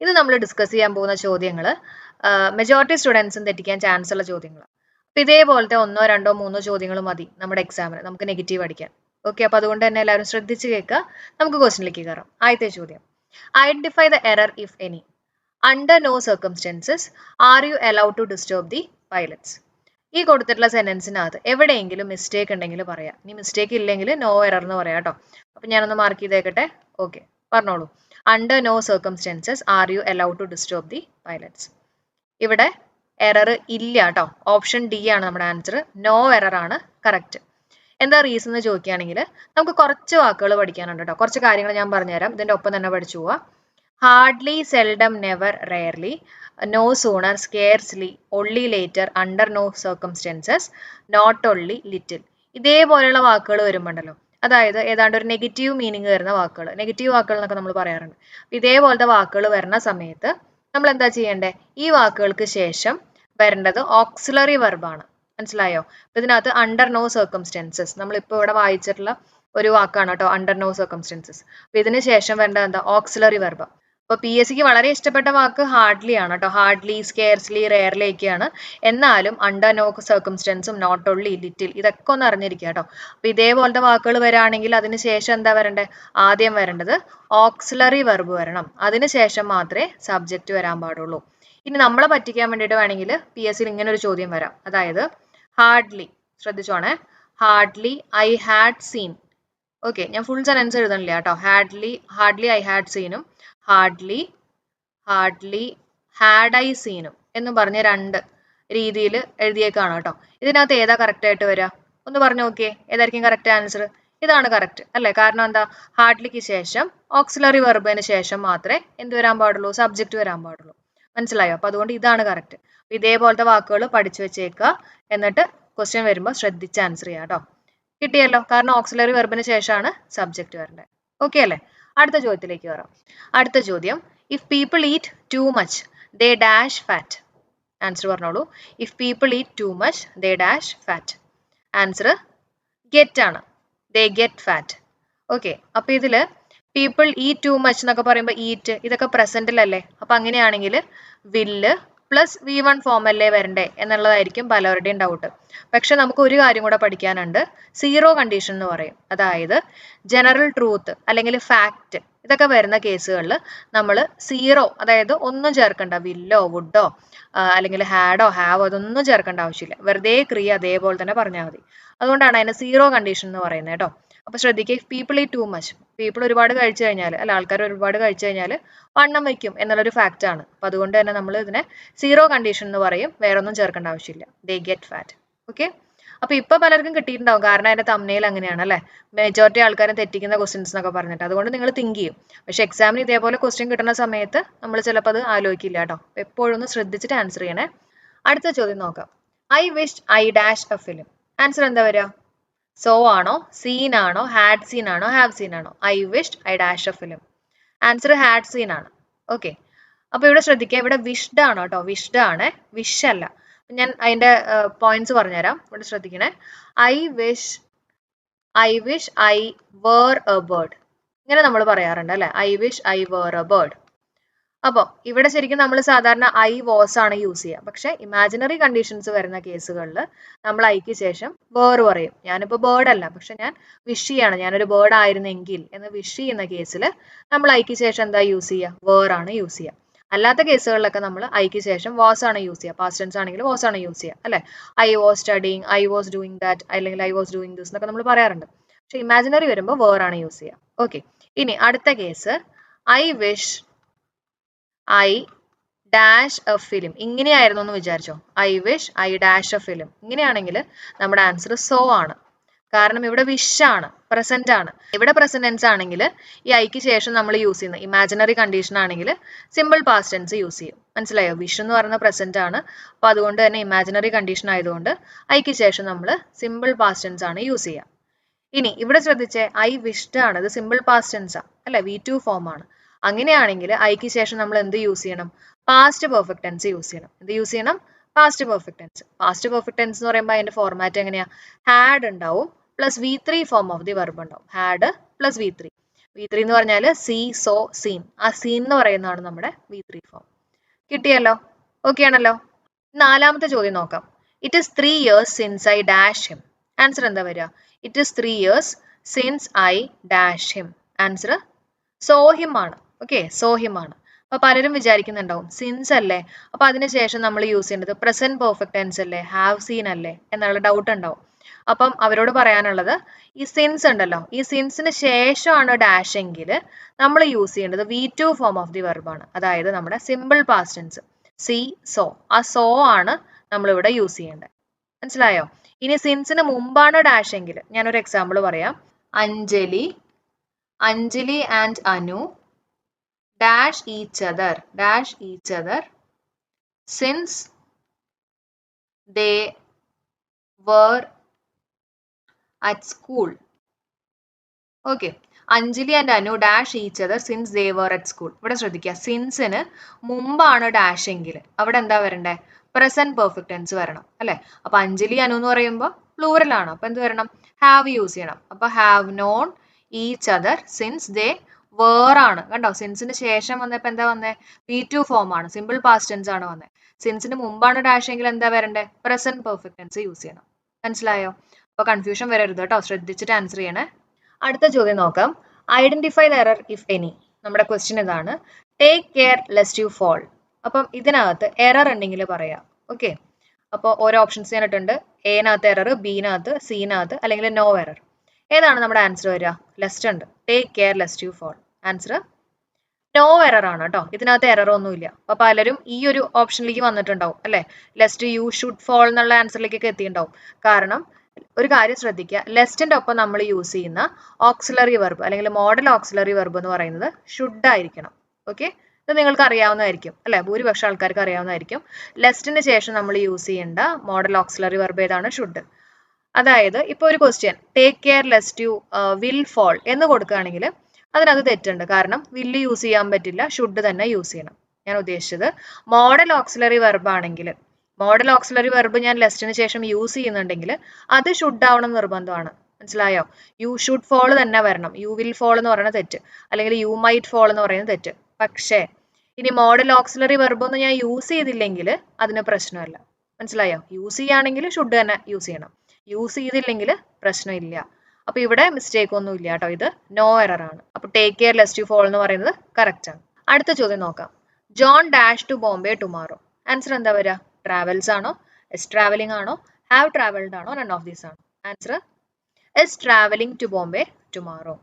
ഇത് നമ്മൾ ഡിസ്കസ് ചെയ്യാൻ പോകുന്ന ചോദ്യങ്ങൾ മെജോറിറ്റി സ്റ്റുഡൻസും തെറ്റിക്കാൻ ചാൻസ് ഉള്ള ചോദ്യങ്ങൾ. അപ്പൊ ഇതേപോലത്തെ 1, 2, 3 ചോദ്യങ്ങൾ മതി നമ്മുടെ എക്സാമിന് നമുക്ക് നെഗറ്റീവ് അടിക്കാൻ. ഓക്കെ, അപ്പൊ അതുകൊണ്ട് തന്നെ എല്ലാവരും ശ്രദ്ധിച്ച് കേൾക്കുക. നമുക്ക് ക്വസ്റ്റിനിലേക്ക് കയറാം. ആദ്യത്തെ ചോദ്യം, identify the error if any. Under no circumstances are you allowed to disturb the pilots. ഈ കൊടുത്തിട്ടുള്ള സെന്റൻസിനകത്ത് എവിടെയെങ്കിലും മിസ്റ്റേക്ക് ഉണ്ടെങ്കിൽ പറയാം. ഇനി മിസ്റ്റേക്ക് ഇല്ലെങ്കിൽ നോ എറർ എന്ന് പറയാം കേട്ടോ. അപ്പൊ ഞാനൊന്ന് മാർക്ക് ചെയ്തേക്കട്ടെ. ഓക്കെ, പറഞ്ഞോളൂ. Under no circumstances are you allowed to disturb the pilots. ഇവിടെ എറർ ഇല്ല കേട്ടോ. ഓപ്ഷൻ ഡി ആണ് നമ്മുടെ ആൻസർ. നോ എറർ ആണ് കറക്റ്റ്. എന്താ റീസൺ എന്ന് ചോദിക്കുകയാണെങ്കിൽ നമുക്ക് കുറച്ച് വാക്കുകൾ പഠിക്കാനുണ്ട് കേട്ടോ. കുറച്ച് കാര്യങ്ങൾ ഞാൻ പറഞ്ഞുതരാം, ഇതിന്റെ ഒപ്പം തന്നെ പഠിച്ചു പോവാ. Hardly, seldom, never, rarely, no sooner, scarcely, only later, under no circumstances, not only, little. ഇതേപോലെയുള്ള വാക്കുകൾ വരുമ്പോണ്ടല്ലോ, അതായത് ഏതാണ്ട് ഒരു നെഗറ്റീവ് മീനിങ് വരുന്ന വാക്കുകൾ, നെഗറ്റീവ് വാക്കുകൾ എന്നൊക്കെ നമ്മൾ പറയാറുണ്ട്. ഇതേപോലത്തെ വാക്കുകൾ വരുന്ന സമയത്ത് നമ്മൾ എന്താ ചെയ്യേണ്ടത്? ഈ വാക്കുകൾക്ക് ശേഷം വരേണ്ടത് ഓക്സിലറി വെർബാണ്. മനസ്സിലായോ? അപ്പൊ ഇതിനകത്ത് അണ്ടർ നോ സർക്കംസ്റ്റൻസസ് നമ്മളിപ്പോൾ ഇവിടെ വായിച്ചിട്ടുള്ള ഒരു വാക്കാണ് കേട്ടോ, അണ്ടർ നോ സർക്കംസ്റ്റൻസസ്. അപ്പൊ ഇതിന് ശേഷം വരേണ്ടത് എന്താ? Auxiliary verb. അപ്പൊ പി എസ് സിക്ക് വളരെ ഇഷ്ടപ്പെട്ട വാക്ക് ഹാർഡ്ലി ആണ് കേട്ടോ. ഹാർഡ്ലി, സ്കെയർസ്ലി, റെയർലി ഒക്കെയാണ്. എന്നാലും അണ്ടർ നോ സർക്കംസ്റ്റൻസും, നോട്ട് ഓൺലി, ലിറ്റിൽ, ഇതൊക്കെ ഒന്ന് അറിഞ്ഞിരിക്കുക കേട്ടോ. അപ്പൊ ഇതേപോലത്തെ വാക്കുകൾ വരാണെങ്കിൽ അതിന് ശേഷം എന്താ വരണ്ടേ? ആദ്യം വരേണ്ടത് ഓക്സിലറി വെർബ് വരണം. അതിനുശേഷം മാത്രമേ സബ്ജക്റ്റ് വരാൻ പാടുള്ളൂ. ഇനി നമ്മളെ പറ്റിക്കാൻ വേണ്ടിയിട്ട് വേണമെങ്കിൽ പി എസ് സിയിൽ ഇങ്ങനെ ഒരു ചോദ്യം വരാം. അതായത് ഹാർഡ്ലി, ശ്രദ്ധിച്ചോണേ, hardly I had seen. Okay, ഞാൻ ഫുൾ സെന്റൻസ് എഴുതണില്ല കേട്ടോ. ഹാർഡ്ലി ഐ ഹാഡ് സീനും ഹാർഡ്ലി ഹാഡ് ഐ സീനും എന്നും പറഞ്ഞ് രണ്ട് രീതിയിൽ എഴുതിയേക്കാണ് കേട്ടോ. ഇതിനകത്ത് ഏതാ കറക്റ്റ് ആയിട്ട് വരിക? ഒന്ന് പറഞ്ഞു നോക്കിയേ, ഏതായിരിക്കും കറക്റ്റ് ആൻസർ? ഇതാണ് കറക്റ്റ് അല്ലേ? കാരണം എന്താ? ഹാർഡ്ലിക്ക് ശേഷം ഓക്സിലറി വെർബിന് ശേഷം മാത്രമേ എന്ത് വരാൻ പാടുള്ളൂ? സബ്ജക്റ്റ് വരാൻ പാടുള്ളൂ. മനസ്സിലായോ? അപ്പൊ അതുകൊണ്ട് ഇതാണ് കറക്റ്റ്. ഇതേപോലത്തെ വാക്കുകൾ പഠിച്ചു വെച്ചേക്കുക. എന്നിട്ട് ക്വസ്റ്റ്യൻ വരുമ്പോൾ ശ്രദ്ധിച്ച് ആൻസർ ചെയ്യാം കേട്ടോ. കിട്ടിയല്ലോ? കാരണം ഓക്സിലറി വെർബിന് ശേഷമാണ് സബ്ജക്റ്റ് വരേണ്ടത്. ഓക്കെ അല്ലേ? അടുത്ത ചോദ്യത്തിലേക്ക് വരാം. അടുത്ത ചോദ്യം, if people eat too much they dash fat. Answer പറഞ്ഞോളൂ. If people eat too much they dash fat. Answer get ആണ്. They get fat. ഓക്കെ, അപ്പൊ ഇതില് പീപ്പിൾ ഈറ്റ് ടു മച്ച് എന്നൊക്കെ പറയുമ്പോൾ ഈറ്റ് ഇതൊക്കെ പ്രസന്റിലല്ലേ? അപ്പൊ അങ്ങനെയാണെങ്കിൽ വില്ല് പ്ലസ് V1 ഫോം അല്ലേ വരണ്ടേ എന്നുള്ളതായിരിക്കും പലരുടെയും ഡൗട്ട്. പക്ഷെ നമുക്ക് ഒരു കാര്യം കൂടെ പഠിക്കാനുണ്ട്. സീറോ കണ്ടീഷൻ എന്ന് പറയും. അതായത് ജനറൽ ട്രൂത്ത് അല്ലെങ്കിൽ ഫാക്റ്റ് ഇതൊക്കെ വരുന്ന കേസുകളിൽ നമ്മൾ സീറോ, അതായത് ഒന്നും ചേർക്കണ്ട, വില്ലോ വുഡോ അല്ലെങ്കിൽ ഹാഡോ ഹാവോ അതൊന്നും ചേർക്കേണ്ട ആവശ്യമില്ല. വെറുതെ ക്രിയ അതേപോലെ തന്നെ പറഞ്ഞാൽ മതി. അതുകൊണ്ടാണ് അതിനെ സീറോ കണ്ടീഷൻ എന്ന് പറയുന്നത് കേട്ടോ. അപ്പൊ ശ്രദ്ധിക്കുക, ഇഫ് പീപ്പിൾ ഈ ടു മച്ച്, പീപ്പിൾ ഒരുപാട് കഴിച്ചു കഴിഞ്ഞാൽ അല്ല ആൾക്കാർ ഒരുപാട് കഴിച്ചു കഴിഞ്ഞാൽ വണ്ണം വയ്ക്കും എന്നുള്ളൊരു ഫാക്റ്റ് ആണ്. അപ്പൊ അതുകൊണ്ട് തന്നെ നമ്മൾ ഇതിനെ സീറോ കണ്ടീഷൻ എന്ന് പറയും. വേറെ ഒന്നും ചേർക്കേണ്ട ആവശ്യമില്ല. They get fat. ഓക്കെ, അപ്പൊ ഇപ്പൊ പലർക്കും കിട്ടിയിട്ടുണ്ടാവും. കാരണം അതിന്റെ തമ്മിൽ അങ്ങനെയാണ് അല്ലെ, മെജോറിറ്റി ആൾക്കാരും തെറ്റിക്കുന്ന ക്വസ്റ്റ്യൻസ് എന്നൊക്കെ പറഞ്ഞിട്ട്. അതുകൊണ്ട് നിങ്ങൾ തിങ്ക് ചെയ്യും. പക്ഷെ എക്സാമിന് ഇതേപോലെ ക്വസ്റ്റ്യൻ കിട്ടുന്ന സമയത്ത് നമ്മൾ ചിലപ്പോൾ അത് ആലോചിക്കില്ല കേട്ടോ. എപ്പോഴും ഒന്ന് ശ്രദ്ധിച്ചിട്ട് ആൻസർ ചെയ്യണേ. അടുത്ത ചോദ്യം നോക്കാം. I wish I dash A film. Answer എന്താ വരിക? സോ ആണോ, സീൻ ആണോ, ഹാഡ് സീൻ ആണോ, ഹാവ് സീൻ ആണോ? I wished I dash A film. Answer had seen ആണ്. ഓക്കെ, അപ്പൊ ഇവിടെ ശ്രദ്ധിക്കുക, ഇവിടെ വിഷ്ഡ് ആണ് കേട്ടോ. വിഷ്ഡ് ആണ്, വിഷ് അല്ല. ഞാൻ അതിന്റെ പോയിന്റ്സ് പറഞ്ഞുതരാം. ഇവിടെ ശ്രദ്ധിക്കണേ. I wish I were a bird. ഇങ്ങനെ നമ്മൾ പറയാറുണ്ട് അല്ലെ, I wish I were a bird. അപ്പോൾ ഇവിടെ ശരിക്കും നമ്മൾ സാധാരണ ഐ വാസ് ആണ് യൂസ് ചെയ്യുക. പക്ഷെ ഇമാജിനറി കണ്ടീഷൻസ് വരുന്ന കേസുകളിൽ നമ്മൾ ഐക്ക് ശേഷം വേർ പറയും. ഞാനിപ്പോൾ ബേർഡ് അല്ല, പക്ഷെ ഞാൻ വിഷ് ചെയ്യാണ്, ഞാനൊരു ബേർഡ് ആയിരുന്നെങ്കിൽ എന്ന് വിഷ് ചെയ്യുന്ന കേസിൽ നമ്മൾ ഐക്ക് ശേഷം എന്താ യൂസ് ചെയ്യുക? വേർ ആണ് യൂസ് ചെയ്യുക. അല്ലാത്ത കേസുകളിലൊക്കെ നമ്മൾ ഐക്ക് ശേഷം വാസ് ആണ് യൂസ് ചെയ്യുക. പാസ്റ്റ് ടെൻസ് ആണെങ്കിൽ വാസ് ആണ് യൂസ് ചെയ്യുക അല്ലെ. I was studying, I was doing that, അല്ലെങ്കിൽ ഐ വാസ് ഡൂയിങ് ദിസ് എന്നൊക്കെ നമ്മൾ പറയാറുണ്ട്. പക്ഷെ ഇമാജിനറി വരുമ്പോൾ വേർ ആണ് യൂസ് ചെയ്യുക. ഓക്കെ, ഇനി അടുത്ത case, I wish I dash A film. ഇങ്ങനെയായിരുന്നു എന്ന് വിചാരിച്ചോ. I wish I dash A film. ഇങ്ങനെയാണെങ്കിൽ നമ്മുടെ ആൻസർ സോ ആണ്. കാരണം ഇവിടെ വിഷ് ആണ്, പ്രസന്റ് ആണ്. ഇവിടെ പ്രസന്റ് ടെൻസ് ആണെങ്കിൽ ഈ ഐക്ക് ശേഷം നമ്മൾ യൂസ് ചെയ്യുന്ന ഇമാജിനറി കണ്ടീഷൻ ആണെങ്കിൽ സിമ്പിൾ പാസ്റ്റ് ടെൻസ് യൂസ് ചെയ്യും. മനസ്സിലായോ? വിഷ് എന്ന് പറയുന്ന പ്രസന്റ് ആണ്. അപ്പൊ അതുകൊണ്ട് തന്നെ ഇമാജിനറി കണ്ടീഷൻ ആയതുകൊണ്ട് ഐക്ക് ശേഷം നമ്മൾ സിമ്പിൾ പാസ്റ്റ് ടെൻസ് ആണ് യൂസ് ചെയ്യുക. ഇനി ഇവിടെ ശ്രദ്ധിച്ചേ, ഐ വിഷ്ഡ് ആണ്, ഇത് സിമ്പിൾ പാസ്റ്റ് ടെൻസ് ആണ് അല്ലെ, V2 ഫോം ആണ്. അങ്ങനെയാണെങ്കിൽ ഐക്ക് ശേഷം നമ്മൾ എന്ത് യൂസ് ചെയ്യണം? പാസ്റ്റ് പെർഫെക്റ്റ് ടെൻസ് യൂസ് ചെയ്യണം. എന്ത് യൂസ് ചെയ്യണം? Past perfect tense. Past perfect tense എന്ന് പറയുമ്പോൾ അതിന്റെ ഫോർമാറ്റ് എങ്ങനെയാ? ഹാഡ് ഉണ്ടാവും plus V3 form of the verb ഉണ്ടാവും. Had plus V3. V3 എന്ന് പറഞ്ഞാൽ സീ സോ സീൻ. ആ സീൻ എന്ന് പറയുന്നതാണ് നമ്മുടെ V3 ഫോം. കിട്ടിയല്ലോ? ഓക്കെ ആണല്ലോ? നാലാമത്തെ ചോദ്യം നോക്കാം. It is 3 years since I dash him. Answer എന്താ വരിക? It is 3 years since I dash him. Answer saw him ആണ്. ഓക്കെ, സോ ഹിം ആണ്. അപ്പൊ പലരും വിചാരിക്കുന്നുണ്ടാവും സിൻസ് അല്ലേ, അപ്പൊ അതിനുശേഷം നമ്മൾ യൂസ് ചെയ്യേണ്ടത് പ്രസന്റ് പെർഫെക്റ്റ് ടെൻസ് അല്ലേ, ഹാവ് സീൻ അല്ലേ എന്നുള്ള ഡൗട്ട് ഉണ്ടാവും. അപ്പം അവരോട് പറയാനുള്ളത്, ഈ സിൻസ് ഉണ്ടല്ലോ, ഈ സിൻസിന് ശേഷമാണ് ഡാഷ് എങ്കിൽ നമ്മൾ യൂസ് ചെയ്യേണ്ടത് V2 ഫോം ഓഫ് ദി വെർബാണ്. അതായത് നമ്മുടെ simple past tense see saw, ആ സോ ആണ് നമ്മളിവിടെ യൂസ് ചെയ്യേണ്ടത്. മനസ്സിലായോ? ഇനി സിൻസിന് മുമ്പാണ് ഡാഷ് എങ്കിൽ ഞാനൊരു എക്സാമ്പിൾ പറയാം. Anjali and Anu dash each other since they were at school. Okay, Anjali and Anu dash each other since they were at school. ഇവിടെ ശ്രദ്ധിക്കുക, സിൻസിന് മുമ്പാണ് ഡാഷ് എങ്കിൽ അവിടെ എന്താ വരണ്ടേ? പ്രസന്റ് പെർഫെക്റ്റ് ടെൻസ് വരണം അല്ലെ. അപ്പൊ അഞ്ജലി അനു എന്ന് പറയുമ്പോൾ പ്ലൂറൽ ആണ്, അപ്പൊ എന്ത് വരണം? ഹാവ് യൂസ് ചെയ്യണം. അപ്പൊ have known each other since they വേറാണ്. കണ്ടോ, സിൻസിന് ശേഷം വന്നപ്പോ എന്താ വന്നേ? V2 ഫോം ആണ്, സിമ്പിൾ പാസ്റ്റ് ടെൻസ് ആണ് വന്നത്. സിൻസിന് മുമ്പാണ് ഡാഷ് എങ്കിൽ എന്താ വരണ്ടേ? പ്രസന്റ് പെർഫെക്റ്റ് ടെൻസ് യൂസ് ചെയ്യണം. മനസ്സിലായോ? അപ്പൊ കൺഫ്യൂഷൻ വരരുത് കേട്ടോ, ശ്രദ്ധിച്ചിട്ട് ആൻസർ ചെയ്യണേ. അടുത്ത ചോദ്യം നോക്കാം. Identify the error if any. നമ്മുടെ ക്വസ്റ്റ്യൻ ഇതാണ്, take care lest you fall. അപ്പം ഇതിനകത്ത് എറർ ഉണ്ടെങ്കിൽ പറയാം. ഓക്കെ, അപ്പോൾ ഓരോ ഓപ്ഷൻസ് ഞാനിട്ടുണ്ട്. എനകത്ത് എറർ, ബിനകത്ത്, സിനകത്ത്, അല്ലെങ്കിൽ നോ എറർ. ഏതാണ് നമ്മുടെ ആൻസർ വരിക? ലെസ്റ്റ് ഉണ്ട്, take care lest you fall. Answer no error ആണ് കേട്ടോ, ഇതിനകത്ത് എറർ ഒന്നുമില്ല. അപ്പൊ പലരും ഈ ഒരു ഓപ്ഷനിലേക്ക് വന്നിട്ടുണ്ടാവും അല്ലെ, ലെസ്റ്റ് യു ഷുഡ് ഫോൾ എന്നുള്ള ആൻസറിലേക്കൊക്കെ എത്തിയിട്ടുണ്ടാവും. കാരണം ഒരു കാര്യം ശ്രദ്ധിക്കുക, ലെസ്റ്റിന്റെ ഒപ്പം നമ്മൾ യൂസ് ചെയ്യുന്ന ഓക്സിലറി വെർബ് അല്ലെങ്കിൽ മോഡൽ ഓക്സിലറി വെർബ് എന്ന് പറയുന്നത് ഷുഡ് ആയിരിക്കണം. ഓക്കെ, ഇത് നിങ്ങൾക്ക് അറിയാവുന്നതായിരിക്കും അല്ലെ, ഭൂരിപക്ഷം ആൾക്കാർക്ക് അറിയാവുന്നതായിരിക്കും. ലെസ്റ്റിന് ശേഷം നമ്മൾ യൂസ് ചെയ്യേണ്ട മോഡൽ ഓക്സിലറി വെർബ് ഏതാണ്? ഷുഡ്. അതായത് ഇപ്പൊ ഒരു question, take care lest you will fall എന്ന് കൊടുക്കുകയാണെങ്കിൽ അതിനകത്ത് തെറ്റുണ്ട്. കാരണം വില്ല് യൂസ് ചെയ്യാൻ പറ്റില്ല, ഷുഡ് തന്നെ യൂസ് ചെയ്യണം. ഞാൻ ഉദ്ദേശിച്ചത് മോഡൽ ഓക്സിലറി വെർബ് ആണെങ്കിൽ, മോഡൽ ഓക്സിലറി വെർബ് ഞാൻ ലെസ്റ്റിന് ശേഷം യൂസ് ചെയ്യുന്നുണ്ടെങ്കിൽ അത് ഷുഡ് ആവണം നിർബന്ധമാണ്. മനസ്സിലായോ? യു ഷുഡ് ഫോൾ തന്നെ വരണം. യു വിൽ ഫോൾ എന്ന് പറയുന്നത് തെറ്റ്, അല്ലെങ്കിൽ യു മൈറ്റ് ഫോൾ എന്ന് പറയുന്നത് തെറ്റ്. പക്ഷേ ഇനി മോഡൽ ഓക്സിലറി വെർബ് ഒന്നും ഞാൻ യൂസ് ചെയ്തില്ലെങ്കിൽ അതിന് പ്രശ്നമല്ല. മനസ്സിലായോ? യൂസ് ചെയ്യുകയാണെങ്കിൽ ഷുഡ് തന്നെ യൂസ് ചെയ്യണം, യൂസ് ചെയ്തില്ലെങ്കിൽ പ്രശ്നമില്ല. അപ്പൊ ഇവിടെ മിസ്റ്റേക്ക് ഒന്നും ഇല്ല കേട്ടോ, ഇത് നോ എറർ ആണ്. അപ്പൊ take care lest you fall എന്ന് പറയുന്നത് കറക്റ്റ് ആണ്. അടുത്ത ചോദ്യം നോക്കാം. John dash to Bombay tomorrow. Answer എന്താ വരിക? ട്രാവൽസ് ആണോ, എസ് ട്രാവലിംഗ് ആണോ, ഹാവ് ട്രാവൽഡ് ആണോ, നൺ ഓഫ് ദീസ് ആണോ? Answer is travelling to Bombay tomorrow.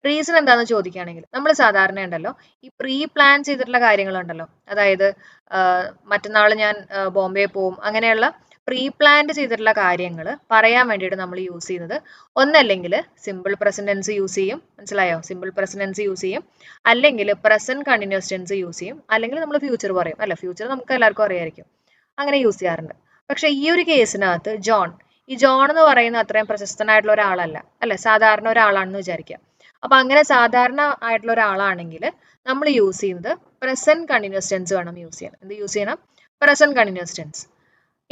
Reason എന്താന്ന് ചോദിക്കുകയാണെങ്കിൽ, നമ്മൾ സാധാരണ ഉണ്ടല്ലോ ഈ പ്രീ പ്ലാൻ ചെയ്തിട്ടുള്ള കാര്യങ്ങളുണ്ടല്ലോ, അതായത് മറ്റന്നാൾ ഞാൻ ബോംബെ പോവും, അങ്ങനെയുള്ള പ്രീ പ്ലാൻഡ് ചെയ്തിട്ടുള്ള കാര്യങ്ങൾ പറയാൻ വേണ്ടിയിട്ട് നമ്മൾ യൂസ് ചെയ്യുന്നത് ഒന്നല്ലെങ്കിൽ സിമ്പിൾ പ്രസന്റ് ടെൻസ് യൂസ് ചെയ്യും. മനസ്സിലായോ? സിമ്പിൾ പ്രസന്റ് ടെൻസ് യൂസ് ചെയ്യും, അല്ലെങ്കിൽ പ്രസന്റ് കണ്ടിന്യൂസ് ടെൻസ് യൂസ് ചെയ്യും, അല്ലെങ്കിൽ നമ്മൾ ഫ്യൂച്ചർ പറയും അല്ല, ഫ്യൂച്ചർ നമുക്ക് എല്ലാവർക്കും അറിയായിരിക്കും, അങ്ങനെ യൂസ് ചെയ്യാറുണ്ട്. പക്ഷെ ഈ ഒരു കേസിനകത്ത് ജോൺ, ഈ ജോൺ എന്ന് പറയുന്ന അത്രയും പ്രശസ്തനായിട്ടുള്ള ഒരാളല്ല അല്ലെ, സാധാരണ ഒരാളാണെന്ന് വിചാരിക്കുക. അപ്പൊ അങ്ങനെ സാധാരണ ആയിട്ടുള്ള ഒരാളാണെങ്കിൽ നമ്മൾ യൂസ് ചെയ്യുന്നത് പ്രസന്റ് കണ്ടിന്യൂസ് ടെൻസ് വേണം യൂസ് ചെയ്യാൻ. എന്ത് യൂസ് ചെയ്യണം? Present continuous tense.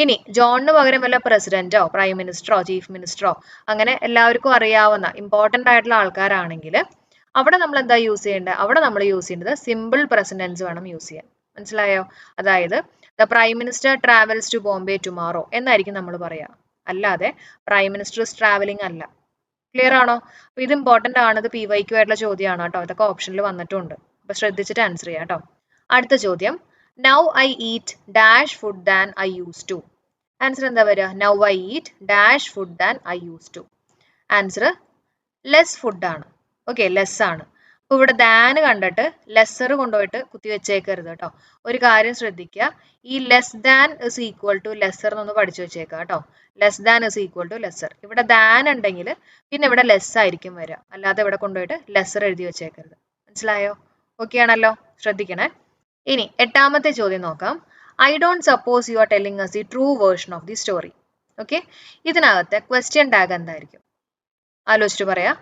ഇനി ജോണിന് പകരം വല്ല പ്രസിഡന്റോ പ്രൈം മിനിസ്റ്ററോ ചീഫ് മിനിസ്റ്ററോ അങ്ങനെ എല്ലാവർക്കും അറിയാവുന്ന ഇമ്പോർട്ടന്റ് ആയിട്ടുള്ള ആൾക്കാരാണെങ്കിൽ അവിടെ നമ്മൾ എന്താ യൂസ് ചെയ്യേണ്ടത്? അവിടെ നമ്മൾ യൂസ് ചെയ്യേണ്ടത് സിമ്പിൾ പ്രസന്റ് ടെൻസ് വേണം യൂസ് ചെയ്യാൻ. മനസ്സിലായോ? അതായത് the prime minister travels to Bombay tomorrow എന്നായിരിക്കും നമ്മൾ പറയാ, അല്ലാതെ പ്രൈം മിനിസ്റ്റർ ഇസ് ട്രാവലിംഗ് അല്ല. ക്ലിയർ ആണോ? അപ്പൊ ഇത് ഇമ്പോർട്ടന്റ് ആണ്, ഇത് PYQ ആയിട്ടുള്ള ചോദ്യമാണ് കേട്ടോ, ഇതൊക്കെ ഓപ്ഷനിൽ വന്നിട്ടുണ്ട്. അപ്പൊ ശ്രദ്ധിച്ചിട്ട് ആൻസർ ചെയ്യാം കേട്ടോ. അടുത്ത ചോദ്യം, now I eat dash food than I use to. Answer എന്താ വരിക? Now I eat dash food than I use to. Answer less food ആണ്. ഓക്കെ, ലെസ് ആണ്. അപ്പൊ ഇവിടെ ദാൻ കണ്ടിട്ട് ലെസ്സർ കൊണ്ടുപോയിട്ട് കുത്തി വെച്ചേക്കരുത് കേട്ടോ. ഒരു കാര്യം ശ്രദ്ധിക്കുക, ഈ less than is equal to lesser എന്നൊന്ന് പഠിച്ചു വെച്ചേക്കാം കേട്ടോ. Less than is equal to lesser. ഇവിടെ ദാൻ ഉണ്ടെങ്കിൽ പിന്നെ ഇവിടെ ലെസ് ആയിരിക്കും വരിക, അല്ലാതെ ഇവിടെ കൊണ്ടുപോയിട്ട് ലെസ്സർ എഴുതി വെച്ചേക്കരുത്. മനസ്സിലായോ? ഓക്കെ ആണല്ലോ, ശ്രദ്ധിക്കണേ. ഇനി എട്ടാമത്തെ ചോദ്യം നോക്കാം. I don't suppose you are telling us the true version of the story. Okay, ഇതിനകത്തെ ക്വസ്റ്റ്യൻ ടാഗ് എന്തായിരിക്കും? ആലോചിച്ചിട്ട് പറയാ.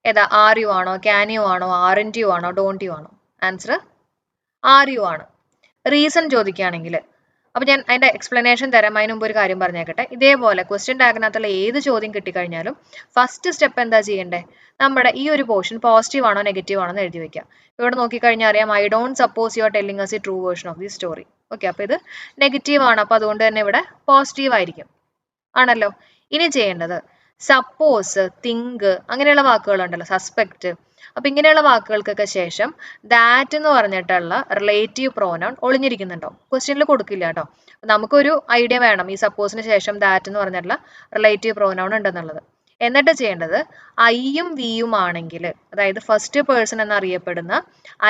ഏതാ? ആർ യു ആണോ, ക്യാൻ യു ആണോ, ആർന്റ് യു ആണോ, ഡോണ്ട് യു ആണോ? ആൻസർ ആർ യു ആണ്. റീസൺ ചോദിക്കുകയാണെങ്കിൽ അപ്പോൾ ഞാൻ അതിന്റെ എക്സ്പ്ലനേഷൻ തരാം. അതിന് മുമ്പ് ഒരു കാര്യം പറഞ്ഞേക്കട്ടെ. ഇതേപോലെ ക്വസ്റ്റ്യൻ ടാഗിനകത്തുള്ള ഏത് ചോദ്യം കിട്ടിക്കഴിഞ്ഞാലും ഫസ്റ്റ് സ്റ്റെപ്പ് എന്താ ചെയ്യണ്ടേ? നമ്മുടെ ഈ ഒരു പോർഷൻ പോസിറ്റീവ് ആണോ നെഗറ്റീവ് ആണോ എന്ന് എഴുതി വെക്കാം. ഇവിടെ നോക്കിക്കഴിഞ്ഞാൽ അറിയാം, I don't suppose you are telling us a true version of the story. Okay, അപ്പോൾ ഇത് നെഗറ്റീവ് ആണ്, അപ്പോൾ അതുകൊണ്ട് തന്നെ ഇവിടെ പോസിറ്റീവ് ആയിരിക്കും. ആണല്ലോ. ഇനി ചെയ്യേണ്ടത് സപ്പോസ്, തിങ്ക് അങ്ങനെയുള്ള വാക്കുകളുണ്ടല്ലോ, സസ്പെക്ട്. അപ്പൊ ഇങ്ങനെയുള്ള വാക്കുകൾക്കൊക്കെ ശേഷം ദാറ്റ് എന്ന് പറഞ്ഞിട്ടുള്ള റിലേറ്റീവ് പ്രോനൗൺ ഒളിഞ്ഞിരിക്കുന്നുണ്ടോ? ക്വസ്റ്റ്യനിൽ കൊടുക്കില്ല കേട്ടോ. നമുക്കൊരു ഐഡിയ വേണം ഈ സപ്പോസിന് ശേഷം ദാറ്റ് എന്ന് പറഞ്ഞിട്ടുള്ള റിലേറ്റീവ് പ്രോനൗൺ ഉണ്ടെന്നുള്ളത്. എന്നിട്ട് ചെയ്യേണ്ടത് ഐയും വിയും ആണെങ്കിൽ, അതായത് ഫസ്റ്റ് പേഴ്സൺ എന്നറിയപ്പെടുന്ന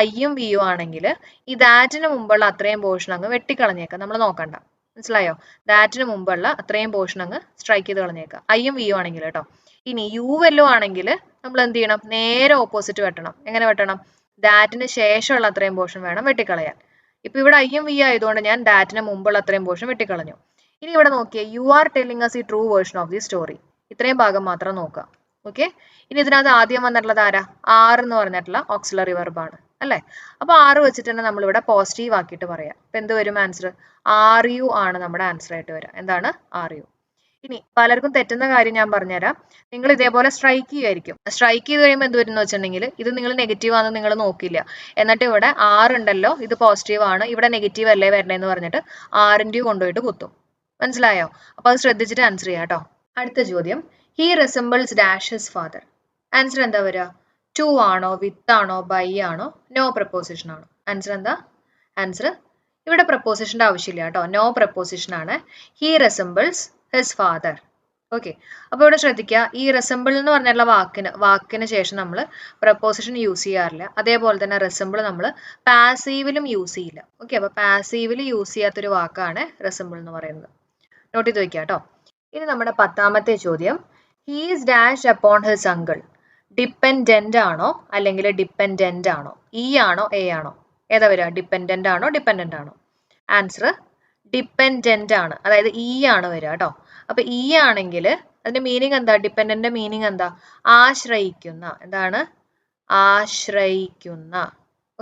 ഐയും വിയും ആണെങ്കിൽ ഈ ദാറ്റിന് മുമ്പുള്ള അത്രയും പോർഷൻ അങ്ങ് വെട്ടിക്കളഞ്ഞേക്കാം, നമ്മൾ നോക്കണ്ട. മനസ്സിലായോ? ദാറ്റിന് മുമ്പുള്ള അത്രയും പോർഷൻ അങ്ങ് സ്ട്രൈക്ക് ചെയ്ത് കളഞ്ഞേക്കാം, ഐയും വിയും ആണെങ്കിൽ കേട്ടോ. ഇനി യു വല്ലോ ആണെങ്കിൽ നമ്മൾ എന്ത് ചെയ്യണം? നേരെ ഓപ്പോസിറ്റ് വെട്ടണം. എങ്ങനെ വെട്ടണം? ദാറ്റിന് ശേഷമുള്ള അത്രയും പോർഷൻ വേണം വെട്ടിക്കളയാൻ. ഇപ്പൊ ഇവിടെ ഐയും വി ആയതുകൊണ്ട് ഞാൻ ദാറ്റിന് മുമ്പുള്ള അത്രയും പോർഷൻ വെട്ടിക്കളഞ്ഞു. ഇനി ഇവിടെ നോക്കിയേ, യു ആർ ടെല്ലിംഗ് അസ് ഈ true version of the story. ഇത്രയും ഭാഗം മാത്രം നോക്കാം. ഓക്കെ, ഇനി ഇതിനകത്ത് ആദ്യം വന്നിട്ടുള്ളത് ആരാ? ആർ എന്ന് പറഞ്ഞിട്ടുള്ള ഓക്സിലറി വെർബാണ് അല്ലേ? അപ്പൊ ആറ് വെച്ചിട്ട് തന്നെ നമ്മളിവിടെ പോസിറ്റീവ് ആക്കിയിട്ട് പറയാം. അപ്പൊ എന്ത് വരും ആൻസർ? ആർ യു ആണ് നമ്മുടെ ആൻസർ ആയിട്ട് വരാം. എന്താണ്? Are you. ഇനി പലർക്കും തെറ്റുന്ന കാര്യം ഞാൻ പറഞ്ഞുതരാം. നിങ്ങൾ ഇതേപോലെ സ്ട്രൈക്ക് ചെയ്യുമായിരിക്കും. സ്ട്രൈക്ക് ചെയ്ത് കഴിയുമ്പോൾ എന്ത് വരും എന്ന് വെച്ചിട്ടുണ്ടെങ്കിൽ ഇത് നിങ്ങൾ നെഗറ്റീവ് ആണെന്ന് നിങ്ങൾ നോക്കില്ല. എന്നിട്ട് ഇവിടെ ഉണ്ടല്ലോ, ഇത് പോസിറ്റീവ് ആണ്, ഇവിടെ നെഗറ്റീവ് അല്ലേ വരണേന്ന് പറഞ്ഞിട്ട് ആറിൻ്റെ കൊണ്ടുപോയിട്ട് കുത്തും. മനസ്സിലായോ? അപ്പൊ അത് ശ്രദ്ധിച്ചിട്ട് ആൻസർ ചെയ്യാം കേട്ടോ. അടുത്ത ചോദ്യം, he resembles dash his father. Answer എന്താ വരിക? ടു ആണോ, വിത്ത് ആണോ, ബൈ ആണോ, നോ പ്രപ്പോസിഷൻ ആണോ? ആൻസർ എന്താ? ആൻസർ ഇവിടെ പ്രപ്പോസിഷന്റെ ആവശ്യമില്ല കേട്ടോ, നോ പ്രപ്പോസിഷൻ ആണ്. He resembles his father. Okay, അപ്പോൾ ഇവിടെ ശ്രദ്ധിക്കുക, ഈ റിസംബിൾ എന്ന് പറഞ്ഞുള്ള വാക്കിന് ശേഷം നമ്മൾ പ്രപ്പോസിഷൻ യൂസ് ചെയ്യാറില്ല. അതേപോലെ തന്നെ റിസംബിൾ നമ്മൾ പാസീവിലും യൂസ് ചെയ്യില്ല. ഓക്കെ, അപ്പോൾ പാസീവിൽ യൂസ് ചെയ്യാത്തൊരു വാക്കാണ് റിസംബിൾ എന്ന് പറയുന്നത്. നോട്ട് ചെയ്ത് വെക്കുക കേട്ടോ. ഇനി നമ്മുടെ 10ാമത്തെ ചോദ്യം, he's dash upon his uncle. Dependent ആണോ അല്ലെങ്കിൽ ഡിപ്പെൻഡന്റ് ആണോ? ഇ ആണോ എ ആണോ? ഏതാ വരിക? ഡിപ്പെൻഡന്റ് ആണോ ഡിപ്പെൻഡന്റ് ആണോ? ആൻസർ ഡിപ്പെൻഡന്റ് ആണ്, അതായത് ഇ ആണ് വരിക കേട്ടോ. അപ്പൊ ഇ ആണെങ്കിൽ അതിന്റെ മീനിങ് എന്താ? ഡിപ്പെൻഡന്റ് മീനിങ് എന്താ? ആശ്രയിക്കുന്ന. എന്താണ്? ആശ്രയിക്കുന്ന.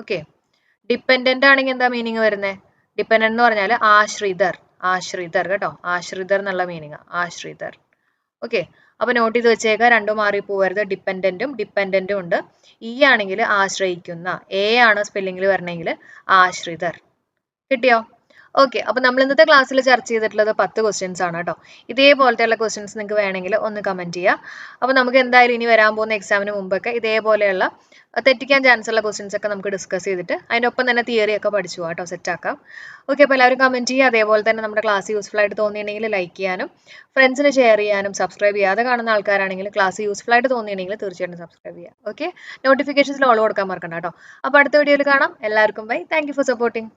ഓക്കെ, ഡിപ്പെൻഡന്റ് ആണെങ്കിൽ എന്താ മീനിങ് വരുന്നത്? ഡിപ്പെൻഡന്റ് എന്ന് പറഞ്ഞാൽ ആശ്രിതർ. ആശ്രിതർ കേട്ടോ, ആശ്രിതർ എന്നുള്ള മീനിങ്, ആശ്രിതർ. ഓക്കെ, അപ്പൊ നോട്ട് ചെയ്ത് വെച്ചേക്ക, രണ്ടും മാറി പോവരുത്. ഡിപ്പെൻഡന്റും ഡിപ്പെൻഡന്റും ഉണ്ട്. ഇ ആണെങ്കിൽ ആശ്രയിക്കുന്ന, എ ആണ് സ്പെല്ലിംഗിൽ വരണമെങ്കിൽ ആശ്രിതർ. കിട്ടിയോ? ഓക്കെ, അപ്പൊ നമ്മൾ ഇന്നത്തെ ക്ലാസ്സിൽ ചർച്ച ചെയ്തിട്ടുള്ളത് 10 ക്വസ്റ്റ്യൻസ് ആണ് കേട്ടോ. ഇതേപോലത്തെയുള്ള ക്വസ്റ്റ്യൻസ് നിങ്ങൾക്ക് വേണമെങ്കിൽ ഒന്ന് കമന്റ് ചെയ്യുക. അപ്പൊ നമുക്ക് എന്തായാലും ഇനി വരാൻ പോകുന്ന എക്സാമിന് മുമ്പൊക്കെ ഇതേപോലെയുള്ള തെറ്റിക്കാൻ ചാൻസ് ഉള്ള ക്വസ്റ്റ്യൻസ് ഒക്കെ നമുക്ക് ഡിസ്കസ് ചെയ്തിട്ട് അതിനൊപ്പം തന്നെ തിയറി ഒക്കെ പഠിച്ചു കേട്ടോ, സെറ്റ് ആക്കാം. ഓക്കെ, അപ്പോൾ എല്ലാവരും കമന്റ് ചെയ്യുക. അതേപോലെ തന്നെ നമ്മുടെ ക്ലാസ് യൂസ്ഫുൾ ആയിട്ട് തോന്നിയിട്ടുണ്ടെങ്കിൽ ലൈക്ക് ചെയ്യാനും ഫ്രണ്ട്സിന് ഷെയർ ചെയ്യാനും, സബ്സ്ക്രൈബ് ചെയ്യാതെ കാണുന്ന ആൾക്കാരാണെങ്കിൽ ക്ലാസ് യൂസ്ഫുൾ ആയിട്ട് തോന്നിയിട്ടുണ്ടെങ്കിൽ തീർച്ചയായിട്ടും സബ്സ്ക്രൈബ് ചെയ്യുക. ഓക്കെ, നോട്ടിഫിക്കേഷൻസിൽ ഓൾ കൊടുക്കാൻ മറക്കണ്ട കേട്ടോ. അപ്പോൾ അടുത്ത വീഡിയോയിൽ കാണാം. എല്ലാവർക്കും bye. Thank you for supporting.